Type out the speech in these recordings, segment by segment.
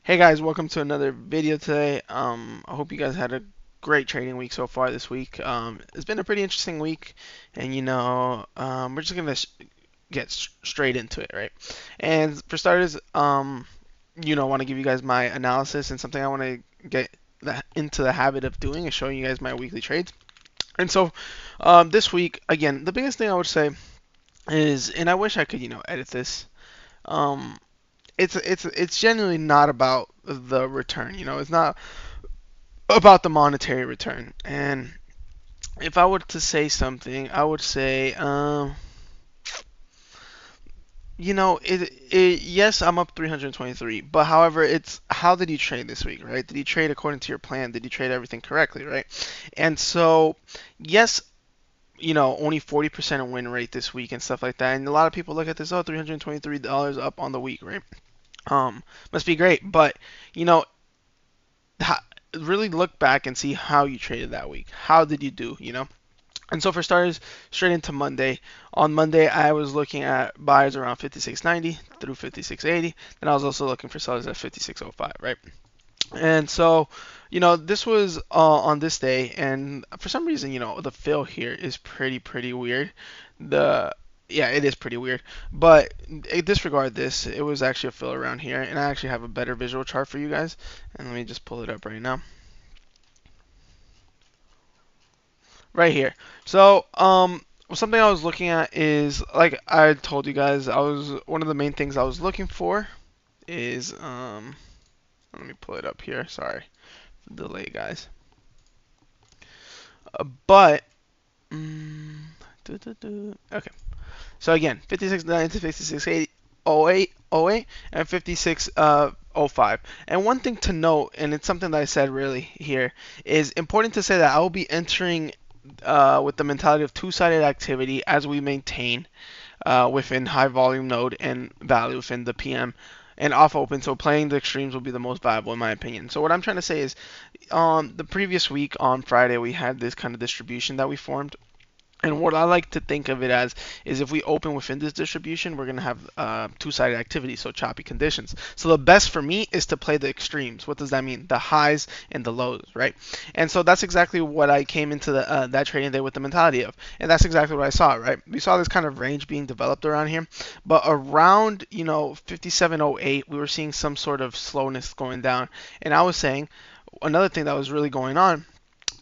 Hey guys, welcome to another video today. I hope you guys had a great trading week so far this week. It's been a pretty interesting week, and we're just gonna get straight into it, right? And for starters, want to give you guys my analysis and something I want to get into the habit of doing is showing you guys my weekly trades. And so, this week, again, the biggest thing I would say is, and I wish I could, edit this. Um, it's genuinely not about the return. It's not about the monetary return. And if I were to say something, I would say, yes, I'm up 323, but however, it's how did you trade this week, right? Did you trade according to your plan? Did you trade everything correctly, right? And so, yes, only 40% win rate this week and stuff like that. And a lot of people look at this, oh, $323 up on the week, right? Must be great, but you know, really look back and see how you traded that week. How did you do? And so for starters, straight into Monday. On Monday, I was looking at buyers around 56.90 through 56.80. Then I was also looking for sellers at 56.05, right? And so, this was on this day, and for some reason, the fill here is pretty weird. The Yeah, it is pretty weird, but disregard this. It was actually a fill around here, and I actually have a better visual chart for you guys. And let me just pull it up right now. Right here. So, something I was looking at is, like I told you guys, one of the main things I was looking for is, let me pull it up here. Sorry, delay, guys. But, mm, okay. So again, 56.90 to 56.80, 08, and 56.05. And one thing to note, and it's something that I said really here, is important to say that I will be entering with the mentality of two-sided activity as we maintain within high volume node and value within the PM and off open. So playing the extremes will be the most viable in my opinion. So what I'm trying to say is on the previous week on Friday we had this kind of distribution that we formed. And what I like to think of it as is if we open within this distribution, we're going to have two-sided activity, so choppy conditions. So the best for me is to play the extremes. What does that mean? The highs and the lows, right? And so that's exactly what I came into that trading day with the mentality of. And that's exactly what I saw, right? We saw this kind of range being developed around here. But around, 57.08, we were seeing some sort of slowness going down. And I was saying another thing that was really going on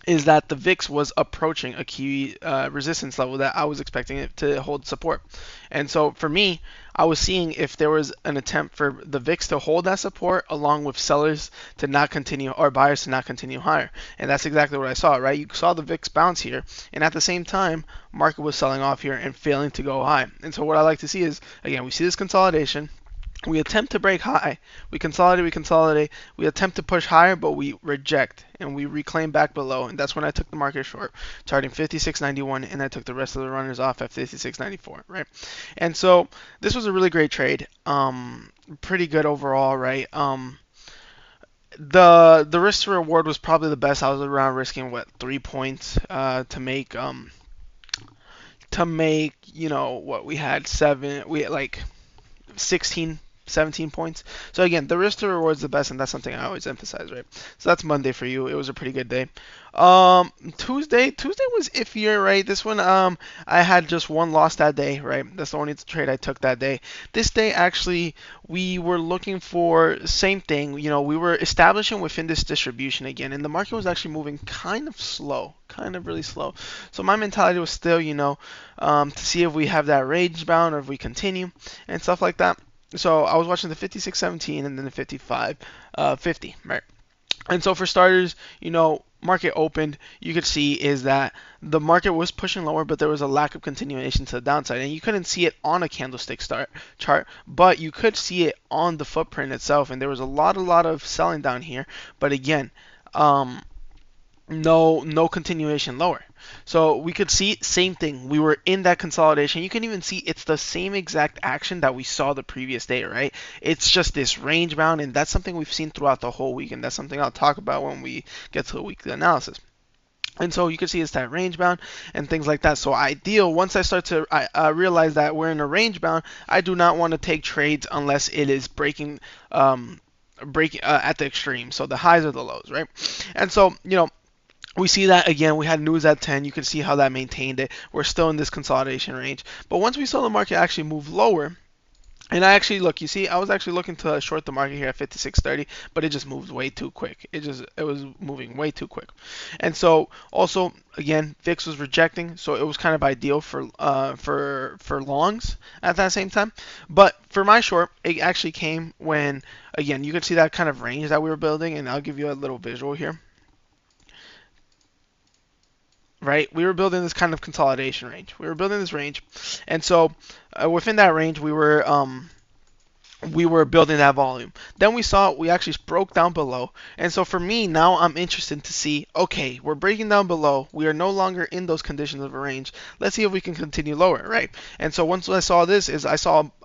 is that the VIX was approaching a key resistance level that I was expecting it to hold support. And so for me, I was seeing if there was an attempt for the VIX to hold that support along with sellers to not continue or buyers to not continue higher. And that's exactly what I saw, right? You saw the VIX bounce here, and at the same time, market was selling off here and failing to go high. And so what I like to see is, again, we see this consolidation. We attempt to break high. We consolidate. We attempt to push higher, but we reject and we reclaim back below. And that's when I took the market short, targeting 56.91, and I took the rest of the runners off at 56.94, right? And so this was a really great trade. Pretty good overall, right? The risk to reward was probably the best. I was around risking what 3 points to make what we had seven. We had like 16, 17 points. So again, the risk to reward is the best, and that's something I always emphasize, right? So that's Monday for you. It was a pretty good day. Tuesday was iffier, right? This one, I had just one loss that day, right? That's the only trade I took that day. This day, actually, we were looking for same thing. We were establishing within this distribution again, and the market was actually moving kind of slow, kind of really slow. So my mentality was still, to see if we have that range bound or if we continue and stuff like that. So I was watching the 56.17 and then the 55.50, right? And so for starters, market opened, you could see is that the market was pushing lower, but there was a lack of continuation to the downside. And you couldn't see it on a candlestick chart, but you could see it on the footprint itself. And there was a lot of selling down here. But again, no continuation lower. So we could see same thing. We were in that consolidation. You can even see it's the same exact action that we saw the previous day, right? It's just this range bound, and that's something we've seen throughout the whole week, and that's something I'll talk about when we get to the weekly analysis. And so you can see it's that range bound and things like that. So ideal, once I start to realize that we're in a range bound, I do not want to take trades unless it is breaking breaking at the extreme. So the highs are the lows, right? And so, we see that again. We had news at 10. You can see how that maintained it. We're still in this consolidation range. But once we saw the market actually move lower, and I actually look, you see, I was actually looking to short the market here at 56.30, but it just moved way too quick. It was moving way too quick. And so also again, VIX was rejecting, so it was kind of ideal for longs at that same time. But for my short, it actually came when again you can see that kind of range that we were building, and I'll give you a little visual here. Right, we were building this kind of consolidation range. We were building this range, and so within that range, we were building that volume. Then we actually broke down below. And so for me, now I'm interested to see, okay, we're breaking down below. We are no longer in those conditions of a range. Let's see if we can continue lower, right? And so once I saw this, I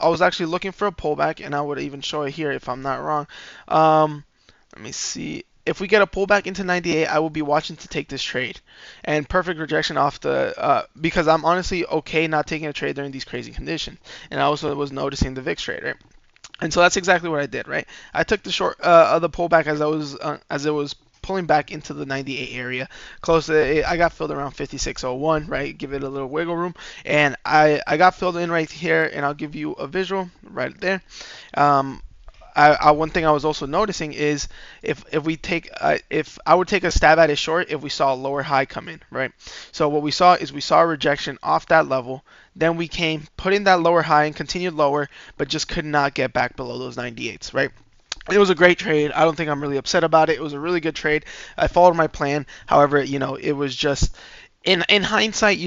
was actually looking for a pullback, and I would even show it here if I'm not wrong. Let me see. If we get a pullback into 98, I will be watching to take this trade. And perfect rejection off because I'm honestly okay not taking a trade during these crazy conditions. And I also was noticing the VIX trade, right? And so that's exactly what I did, right? I took the short of the pullback as it was pulling back into the 98 area, close to it. I got filled around 56.01, right? Give it a little wiggle room, and I got filled in right here, and I'll give you a visual right there. Um, one thing I was also noticing is if I would take a stab at it short if we saw a lower high come in, right? So what we saw is we saw a rejection off that level. Then we came, put in that lower high and continued lower, but just could not get back below those 98s, right? It was a great trade. I don't think I'm really upset about it. It was a really good trade. I followed my plan. However, it was just in hindsight,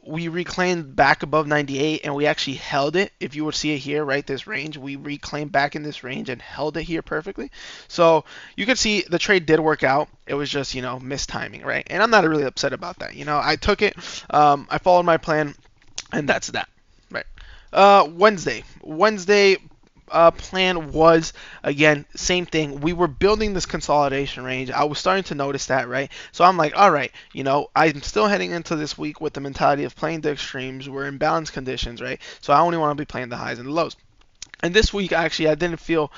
we reclaimed back above 98 and we actually held it. If you would see it here, right, this range, we reclaimed back in this range and held it here perfectly. So you could see the trade did work out. It was just, mistiming, right? And I'm not really upset about that. I took it. I followed my plan, and that's that, right? Wednesday plan was again same thing. We were building this consolidation range. I was starting to notice that, right? So I'm like, all right, I'm still heading into this week with the mentality of playing the extremes. We're in balance conditions, right? So I only want to be playing the highs and the lows. And this week, actually, I didn't feel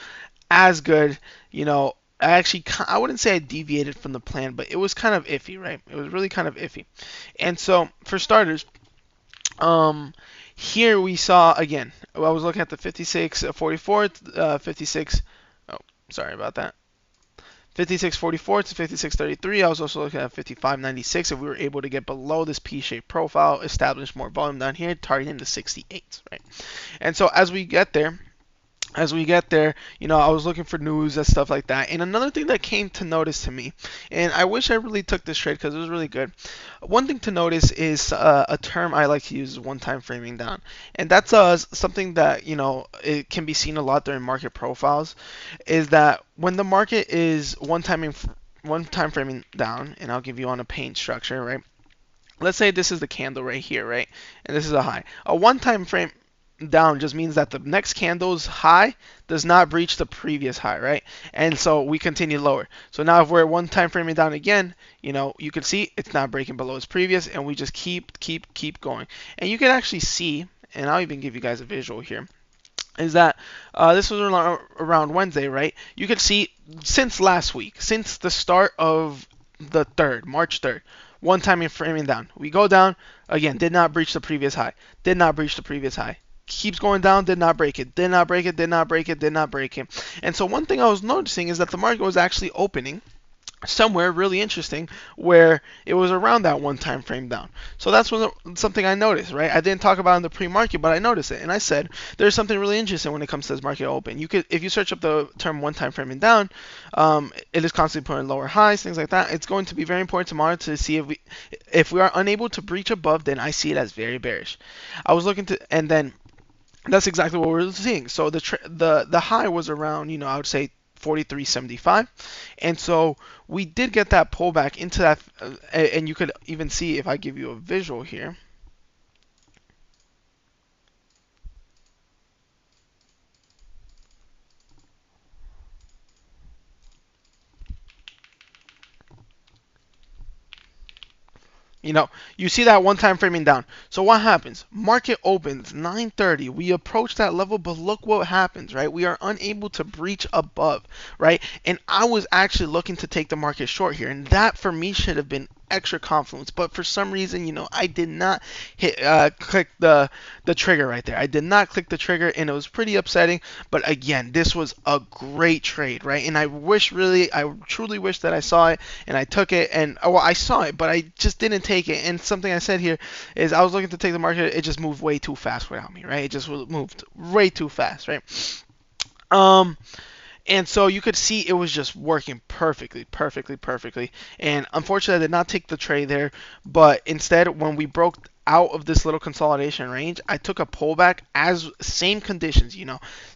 as good. I wouldn't say I deviated from the plan, but it was kind of iffy, right? It was really kind of iffy. And so for starters, here we saw again. I was looking at the 5644, 56. Oh, sorry about that. 5644 to 5633. I was also looking at 5596. If we were able to get below this P-shaped profile, establish more volume down here, targeting the 68s, right? And so as we get there, I was looking for news and stuff like that. And another thing that came to notice to me, and I wish I really took this trade because it was really good. One thing to notice is a term I like to use is one-time framing down, and that's something that it can be seen a lot during market profiles. Is that when the market is one-time framing down, and I'll give you on a paint structure, right? Let's say this is the candle right here, right? And this is a high. A one-time frame down just means that the next candle's high does not breach the previous high, right? And so we continue lower. So now if we're one time framing down again, you can see it's not breaking below its previous, and we just keep going. And you can actually see, and I'll even give you guys a visual here, is that this was around Wednesday, right? You can see since last week, since the start of the 3rd, March 3rd, one time in framing down. We go down, again, did not breach the previous high, did not breach the previous high. Keeps going down, did not break it, did not break it, did not break it, did not break it. And so one thing I was noticing is that the market was actually opening somewhere really interesting where it was around that one time frame down. So that's something I noticed, right? I didn't talk about it in the pre-market, but I noticed it, and I said there's something really interesting when it comes to this market open. If you search up the term one time framing down, it is constantly putting lower highs, things like that. It's going to be very important to monitor to see if we are unable to breach above, then I see it as very bearish. I was looking to, and then that's exactly what we're seeing. So the high was around, I would say 43.75, and so we did get that pullback into that, and you could even see if I give you a visual here. You know, you see that one time framing down. So what happens? Market opens 9:30. We approach that level, but look what happens, right? We are unable to breach above, right? And I was actually looking to take the market short here, and that for me should have been extra confluence. But for some reason, I did not click the trigger right there. I did not click the trigger, and it was pretty upsetting. But again, this was a great trade, right? And I truly wish that I saw it and I took it. And well, I saw it, but I just didn't take it. And something I said here is I was looking to take the market. It just moved way too fast without me, right? It just moved way too fast, right? Um, and so you could see it was just working perfectly, perfectly, perfectly. And unfortunately, I did not take the trade there. But instead, when we broke out of this little consolidation range, I took a pullback as same conditions,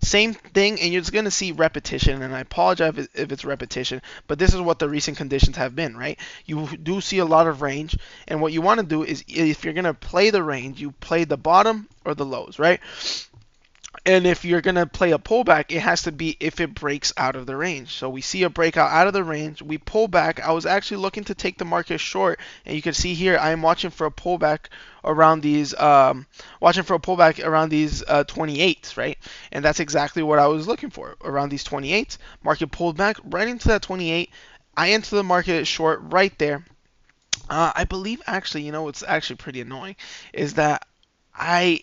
same thing. And you're just going to see repetition. And I apologize if it's repetition, but this is what the recent conditions have been, right? You do see a lot of range. And what you want to do is if you're going to play the range, you play the bottom or the lows, right? And if you're going to play a pullback, it has to be if it breaks out of the range. So we see a breakout out of the range. We pull back. I was actually looking to take the market short. And you can see here, I am watching for a pullback around these 28s, right? And that's exactly what I was looking for, around these 28s. Market pulled back right into that 28. I entered the market short right there. I believe actually, what's actually pretty annoying is that I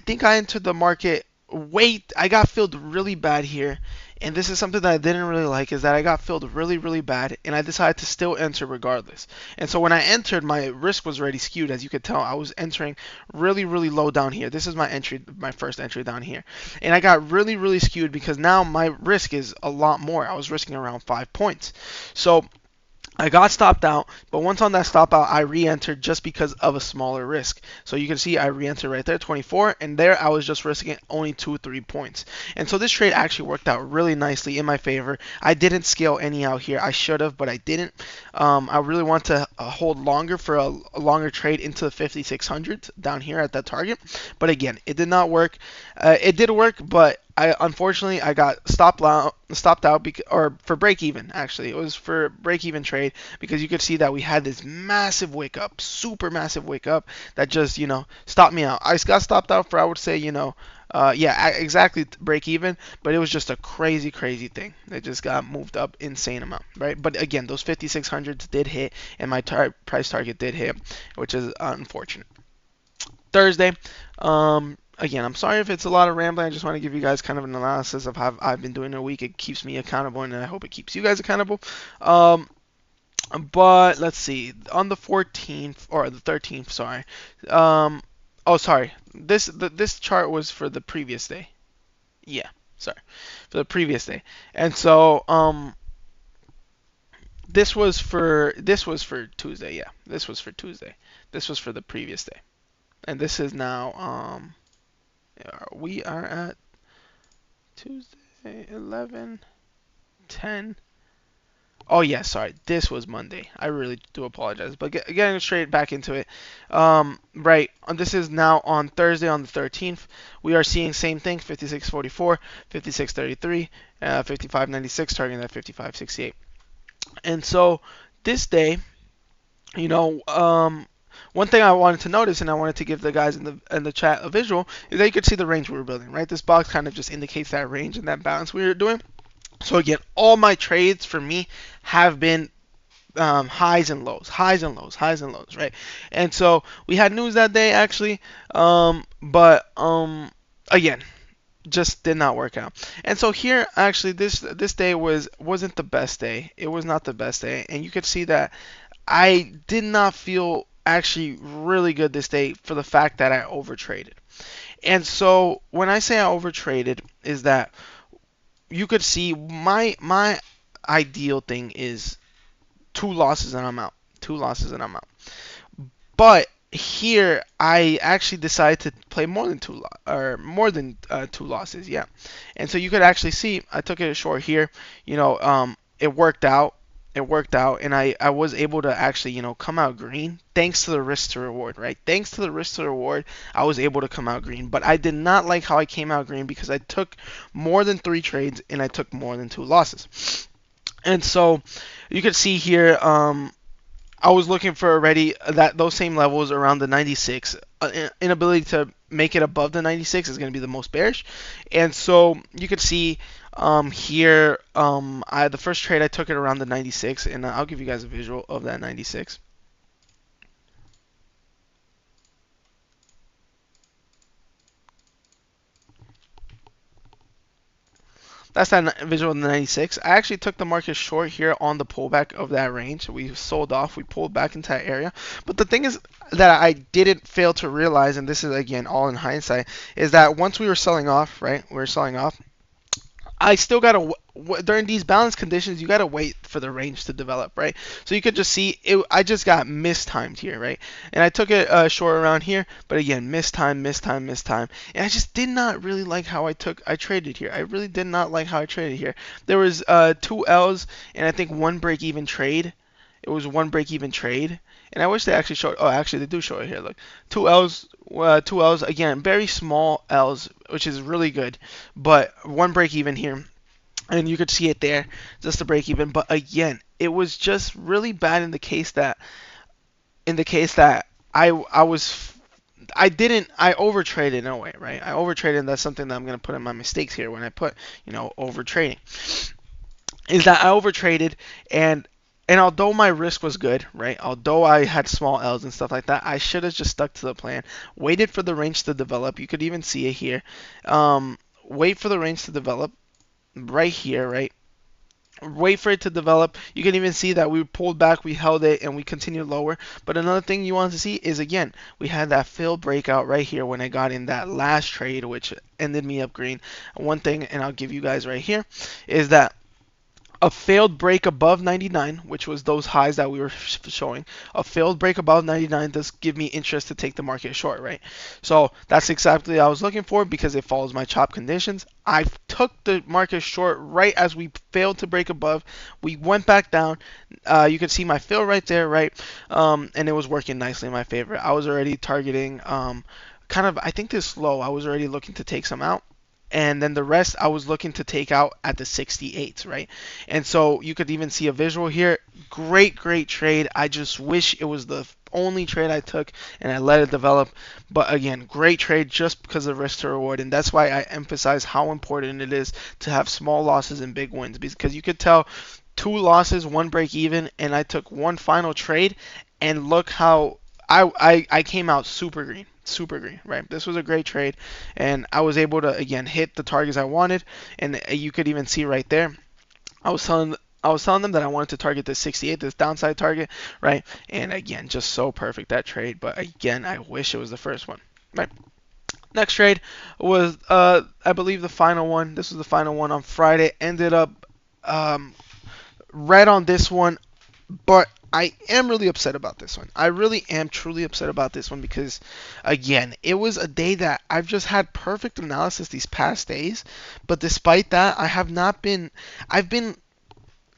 think I entered the market. Wait, I got filled really bad here. And this is something that I didn't really like, is that I got filled really, really bad, and I decided to still enter regardless. And so when I entered, my risk was already skewed, as you could tell. I was entering really, really low down here. This is my first entry down here. And I got really, really skewed because now my risk is a lot more. I was risking around 5 points. So I got stopped out, but once on that stop out, I re-entered just because of a smaller risk. So you can see I re-entered right there, 24, and there I was just risking only 2-3 points. And so this trade actually worked out really nicely in my favor. I didn't scale any out here. I should have, but I didn't. I really want to hold longer for a longer trade into the 5600s down here at that target. But again, it did not work. It did work, but unfortunately I got stopped out or for break even. Actually, it was for break even trade because you could see that we had this massive wake up, super massive wake up that just stopped me out. I got stopped out for, I would say, yeah, exactly break even, but it was just a crazy thing. It just got moved up insane amount, right? But again, those 5600s did hit and my price target did hit, which is unfortunate. Thursday, again, I'm sorry if it's a lot of rambling. I just want to give you guys kind of an analysis of how I've been doing a week. It keeps me accountable, and I hope it keeps you guys accountable. But let's see. On the 14th or the 13th, sorry. Oh, sorry. This chart was for the previous day. Yeah, sorry, for the previous day. And so this was for Tuesday. Yeah, this was for Tuesday. This was for the previous day, and this is now we are at Tuesday 11:10. Oh yeah, sorry. This was Monday. I really do apologize. But getting straight back into it. Right. This is now on Thursday on the 13th. We are seeing same thing, 56.44, 56.33, 55.96, targeting that 55.68. And so this day, one thing I wanted to notice, and I wanted to give the guys in the chat a visual, is that you could see the range we were building, right? This box kind of just indicates that range and that balance we were doing. So again, all my trades for me have been highs and lows, highs and lows, highs and lows, right? And so we had news that day actually, but again, just did not work out. And so here actually this day wasn't the best day. It was not the best day, and you could see that I did not feel actually really good this day for the fact that I overtraded. And so when I say I overtraded, is that you could see my ideal thing is 2 losses and I'm out. 2 losses and I'm out. But here I actually decided to play more than 2 losses, yeah. And so you could actually see I took it short here. It worked out. It worked out, and I was able to actually come out green thanks to the risk to reward, right? Thanks to the risk to reward, I was able to come out green. But I did not like how I came out green because I took more than 3 trades and I took more than 2 losses. And so you can see here, I was looking for already that those same levels around the 96. Inability to make it above the 96 is going to be the most bearish. And so you could see here, the first trade I took it around the 96, and I'll give you guys a visual of that 96. That's that visual in the 96. I actually took the market short here on the pullback of that range. We sold off. We pulled back into that area. But the thing is that I didn't fail to realize, and this is again all in hindsight, is that once we were selling off, right? We were selling off. I still gotta during these balance conditions, you gotta wait for the range to develop, right? So you could just see it. I just got mistimed here, right? And I took it short around here, but again, mistime, mistime, mistime, and I just did not really like how I traded here. I really did not like how I traded here. There was two L's and I think one break even trade. It was one break even trade, and I wish they actually showed. Oh, actually they do show it here. Look, two L's again, very small L's, which is really good, but one break even here, and you could see it there, just a break even. But again, it was just really bad in the case that I was I over traded in a way, right? I over traded. That's something that I'm gonna put in my mistakes here when I put over trading, is that I over traded. And although my risk was good, right? Although I had small L's and stuff like that, I should have just stuck to the plan. Waited for the range to develop. You could even see it here. Wait for the range to develop right here, right? Wait for it to develop. You can even see that we pulled back, we held it, and we continued lower. But another thing you want to see is, again, we had that failed breakout right here when I got in that last trade, which ended me up green. One thing, and I'll give you guys right here, is that a failed break above 99, which was those highs that we were showing. A failed break above 99 does give me interest to take the market short, right? So that's exactly what I was looking for because it follows my chop conditions. I took the market short right as we failed to break above. We went back down. You can see my fill right there, right? And it was working nicely in my favor. I was already targeting kind of, I think this low. I was already looking to take some out, and then the rest I was looking to take out at the 68s, right? And so you could even see a visual here. Great trade. I just wish it was the only trade I took and I let it develop. But again, great trade just because of risk to reward. And that's why I emphasize how important it is to have small losses and big wins, because you could tell two losses, one break even, and I took one final trade, and look how I came out super green, right? This was a great trade, and I was able to again hit the targets I wanted, and you could even see right there. I was telling them that I wanted to target the 68, this downside target, right? And again, just so perfect that trade. But again, I wish it was the first one, right? Next trade was I believe the final one. This was the final one on Friday. Ended up red on this one, but I am really upset about this one. I really am truly upset about this one because, again, it was a day that I've just had perfect analysis these past days. But despite that, I've been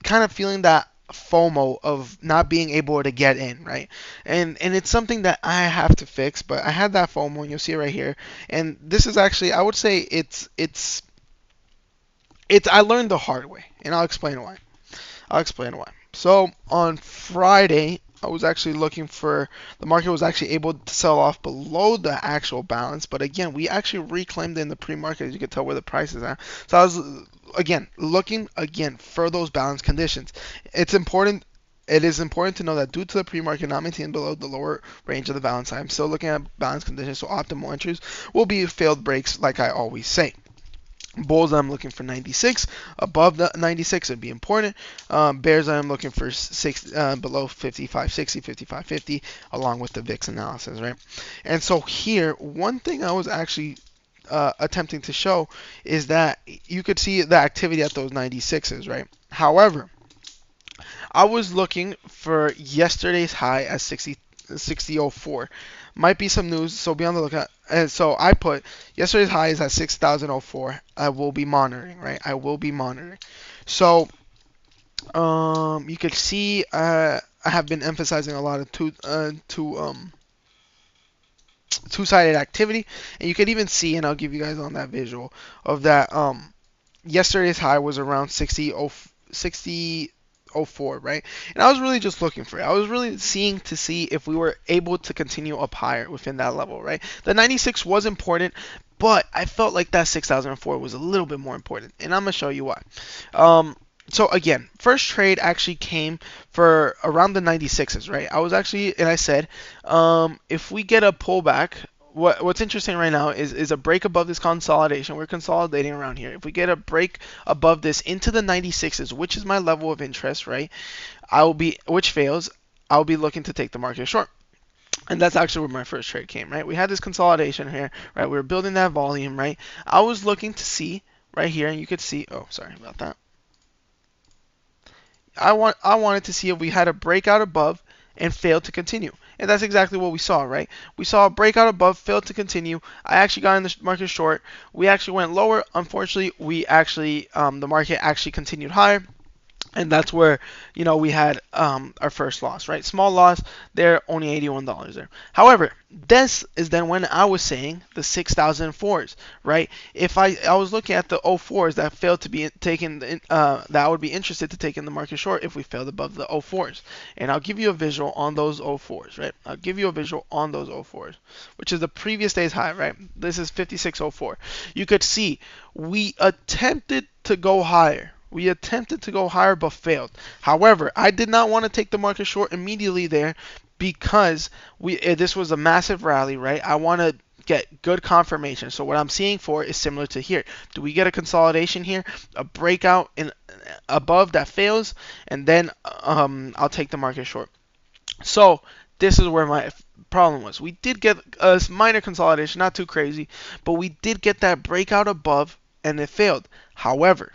kind of feeling that FOMO of not being able to get in, right? And it's something that I have to fix, but I had that FOMO, and you'll see it right here. And this is actually, I would say it's I learned the hard way, and I'll explain why. I'll explain why. So on Friday, I was actually looking for the market was actually able to sell off below the actual balance, but again, we actually reclaimed in the pre-market, as you can tell where the price is at. So I was again looking again for those balance conditions. It's important. It is important to know that due to the pre-market not maintaining below the lower range of the balance, I'm still looking at balance conditions. So optimal entries will be failed breaks, like I always say. Bulls, I'm looking for 96. Above the 96 would be important. Bears, I'm looking for below 55, 60, 55, 50, along with the VIX analysis, right? And so here, one thing I was actually attempting to show is that you could see the activity at those 96s, right? However, I was looking for yesterday's high at 60.04. Might be some news, so be on the lookout. And so I put yesterday's high is at 6,004. I will be monitoring, right? I will be monitoring. So you can see I have been emphasizing a lot of two-sided activity, and you can even see, and I'll give you guys on that visual of that. Yesterday's high was around 60. 56.04, right? And I was really just looking for it. I was really seeing to see if we were able to continue up higher within that level, right? The 96 was important, but I felt like that 6004 was a little bit more important, and I'm gonna show you why. Um, so again, first trade actually came for around the 96s, right? I was actually, and I said, if we get a pullback, what's interesting right now is a break above this consolidation. We're consolidating around here. If we get a break above this into the 96s, which is my level of interest, right? Which fails, I'll be looking to take the market short. And that's actually where my first trade came, right? We had this consolidation here, right? We were building that volume, right? I was looking to see right here, and you could see, oh, sorry about that. I wanted to see if we had a breakout above and failed to continue. And that's exactly what we saw, right? We saw a breakout above, failed to continue. I actually got in the market short. We actually went lower. Unfortunately, the market actually continued higher. And that's where, we had our first loss, right? Small loss there, only $81 there. However, this is then when I was saying the 6004s, right? If I was looking at the 04s that failed to be taken, that I would be interested to take in the market short if we failed above the 04s. And I'll give you a visual on those 04s, right? I'll give you a visual on those 04s, which is the previous day's high, right? This is 5604. You could see we attempted to go higher. We attempted to go higher but failed. However, I did not want to take the market short immediately there because this was a massive rally, right? I want to get good confirmation. So what I'm seeing for is similar to here. Do we get a consolidation here, a breakout in above that fails, and then I'll take the market short. So this is where my problem was. We did get a minor consolidation, not too crazy, but we did get that breakout above and it failed. However,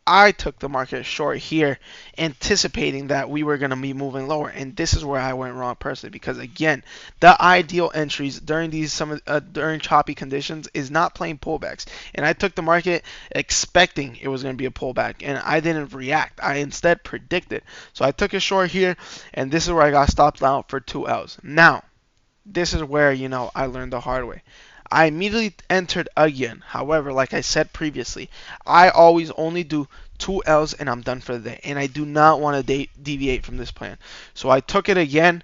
I took the market short here, anticipating that we were going to be moving lower, and this is where I went wrong personally. Because again, the ideal entries during during choppy conditions is not playing pullbacks, and I took the market expecting it was going to be a pullback, and I didn't react. I instead predicted. So I took a short here, and this is where I got stopped out for 2Ls. Now, this is where I learned the hard way. I immediately entered again. However, like I said previously, I always only do 2Ls and I'm done for the day. And I do not want to deviate from this plan. So I took it again.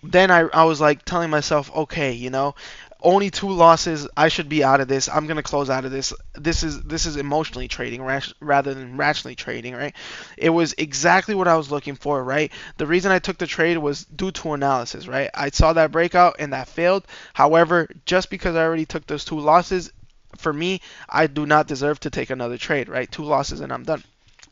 Then I was like telling myself, okay, only 2 losses. I should be out of this. I'm gonna close out of this. This is emotionally trading rather than rationally trading, right? It was exactly what I was looking for, right? The reason I took the trade was due to analysis, right? I saw that breakout and that failed. However, just because I already took those 2 losses, for me, I do not deserve to take another trade, right? 2 losses and I'm done.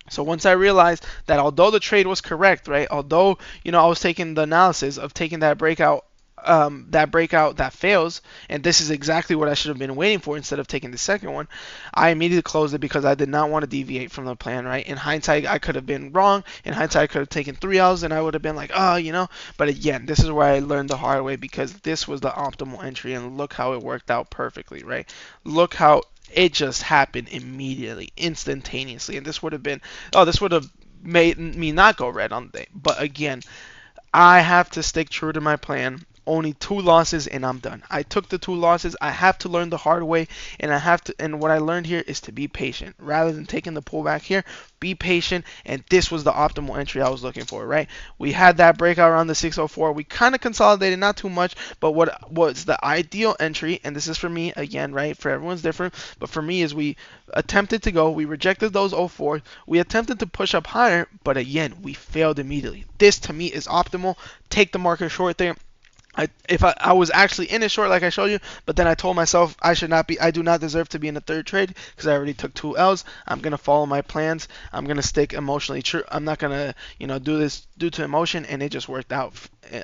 So once I realized that although the trade was correct, right, although I was taking the analysis of taking that breakout that fails, and this is exactly what I should have been waiting for instead of taking the second one, I immediately closed it because I did not want to deviate from the plan, right? In hindsight, I could have been wrong. In hindsight, I could have taken 3Ls and I would have been like, but again, this is where I learned the hard way because this was the optimal entry, and look how it worked out perfectly, right? Look how it just happened immediately, instantaneously, and this would have made me not go red on the day. But again, I have to stick true to my plan. Only 2 losses and I'm done. I took the 2 losses. I have to learn the hard way, and what I learned here is to be patient rather than taking the pullback here. Be patient, and this was the optimal entry I was looking for, right? We had that breakout around the 604. We kind of consolidated, not too much, but what was the ideal entry, and this is for me again, right? For everyone's different, but for me is we attempted to go, we rejected those 04, we attempted to push up higher, but again, we failed immediately. This to me is optimal. Take the market short there. I was actually in it short like I showed you, but then I told myself I do not deserve to be in the third trade because I already took 2 Ls. I'm gonna follow my plans. I'm gonna stick emotionally true. I'm not gonna do this due to emotion, and it just worked out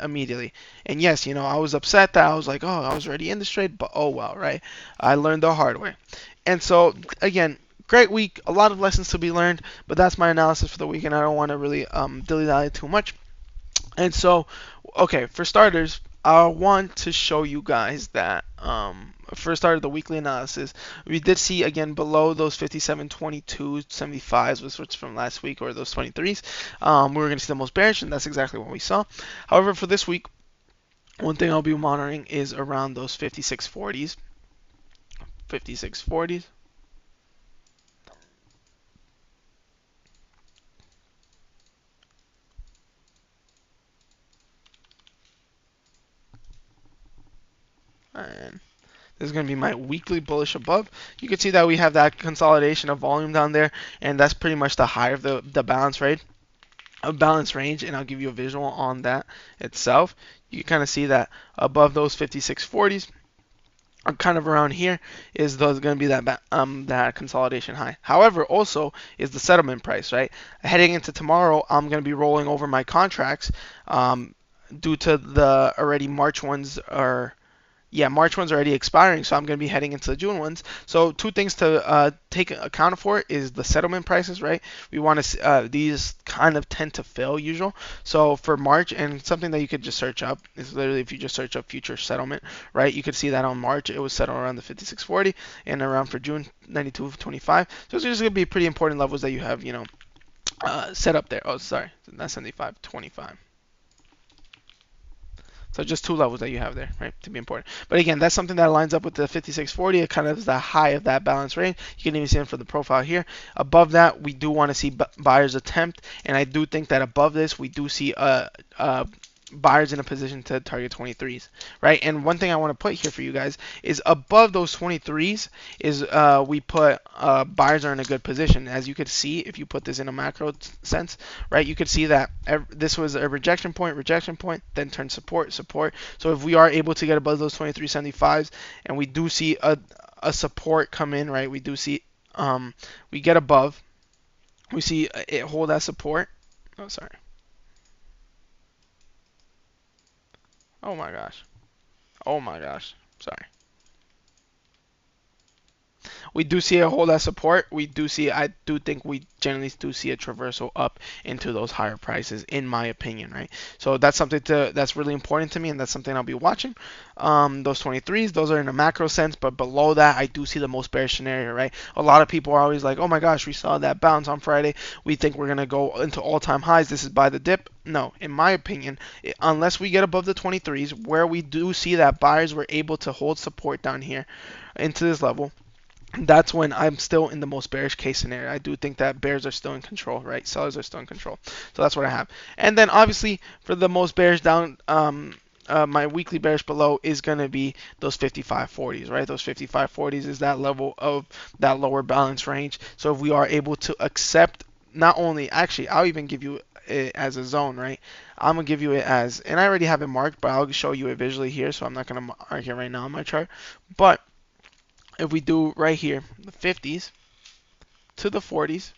immediately. And yes, I was upset that I was like, oh, I was already in this trade, but oh well, right? I learned the hard way. And so again, great week, a lot of lessons to be learned, but that's my analysis for the week, and I don't want to really dilly-dally too much. And so, okay, for starters, I want to show you guys that for start of the weekly analysis, we did see again below those 57.22, 75s, which was from last week, or those 23s. We were going to see the most bearish, and that's exactly what we saw. However, for this week, one thing I'll be monitoring is around those 56.40s. 56.40s. And this is going to be my weekly bullish above. You can see that we have that consolidation of volume down there, and that's pretty much the high of the balance rate. A balance range, and I'll give you a visual on that itself. You can kind of see that above those 5640s, kind of around here, is going to be that consolidation high. However, also is the settlement price, right? Heading into tomorrow, I'm going to be rolling over my contracts due to the already March ones are. Yeah, March one's already expiring, so I'm going to be heading into the June ones. So two things to take account for is the settlement prices, right? We want to these kind of tend to fail usual. So for March, and something that you could just search up is literally if you just search up future settlement, right? You could see that on March it was settled around the 5640, and around for June 92.25. So it's just going to be pretty important levels that you have, set up there. Oh, sorry, not 75.25. So just two levels that you have there, right, to be important. But again, that's something that lines up with the 5640. It kind of is the high of that balance range. You can even see it for the profile here. Above that, we do want to see buyers attempt, and I do think that above this, we do see buyers in a position to target 23s, right? And one thing I want to put here for you guys is above those 23s is we put buyers are in a good position. As you could see, if you put this in a macro sense, right, you could see that this was a rejection point, then turn support. So if we are able to get above those 23.75s, and we do see a support come in, right, we do see we get above, we see it hold that support. Oh, sorry. Oh my gosh. Oh my gosh. Sorry. We do see a hold that support. I do think we generally do see a traversal up into those higher prices, in my opinion, right? So that's something that's really important to me, and that's something I'll be watching. Those 23s, those are in a macro sense, but below that, I do see the most bearish scenario, right? A lot of people are always like, oh my gosh, we saw that bounce on Friday. We think we're gonna go into all-time highs. This is by the dip. No, in my opinion, unless we get above the 23s, where we do see that buyers were able to hold support down here into this level, that's when I'm still in the most bearish case scenario. I do think that bears are still in control, right? Sellers are still in control. So that's what I have. And then obviously for the most bearish down, my weekly bearish below is going to be those 5540s, right? Those 5540s is that level of that lower balance range. So if we are able to accept, not only, actually, I'll even give you it as a zone, right? I'm going to give you it as, and I already have it marked, but I'll show you it visually here. So I'm not going to mark it right now on my chart. But if we do right here, the 50s to the 40s,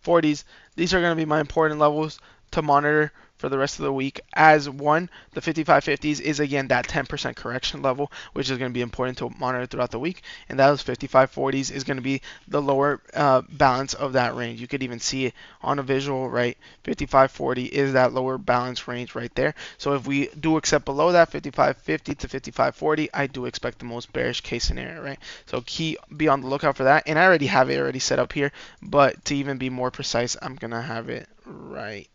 40s, these are going to be my important levels to monitor for the rest of the week. As one, the 5550s is again that 10% correction level, which is going to be important to monitor throughout the week. And those 5540s is going to be the lower balance of that range. You could even see it on a visual, right? 5540 is that lower balance range right there. So if we do accept below that 5550 to 5540, I do expect the most bearish case scenario, right? So be on the lookout for that. And I already have it set up here, but to even be more precise, I'm gonna have it right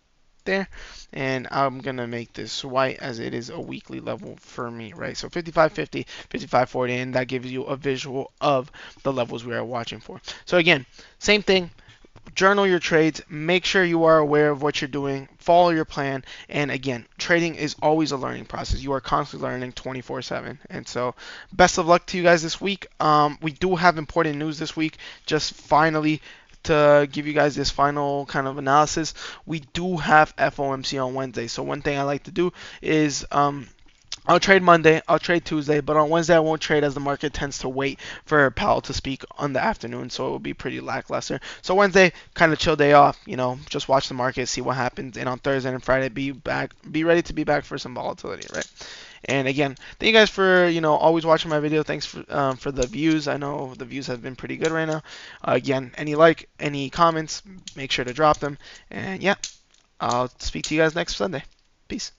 there, and I'm gonna make this white as it is a weekly level for me, right? So 5550, 5540, and that gives you a visual of the levels we are watching for. So again, same thing. Journal your trades, make sure you are aware of what you're doing, follow your plan, and again, trading is always a learning process. You are constantly learning 24/7. And so best of luck to you guys this week. We do have important news this week. Just finally, to give you guys this final kind of analysis, we do have FOMC on Wednesday. So one thing I like to do is I'll trade Monday, I'll trade Tuesday, but on Wednesday I won't trade as the market tends to wait for Powell to speak on the afternoon, so it will be pretty lackluster. So Wednesday, kind of chill day off, just watch the market, see what happens, and on Thursday and Friday, be ready to be back for some volatility, right? And again, thank you guys for always watching my video. Thanks for the views. I know the views have been pretty good right now. Again, any comments, make sure to drop them. And yeah, I'll speak to you guys next Sunday. Peace.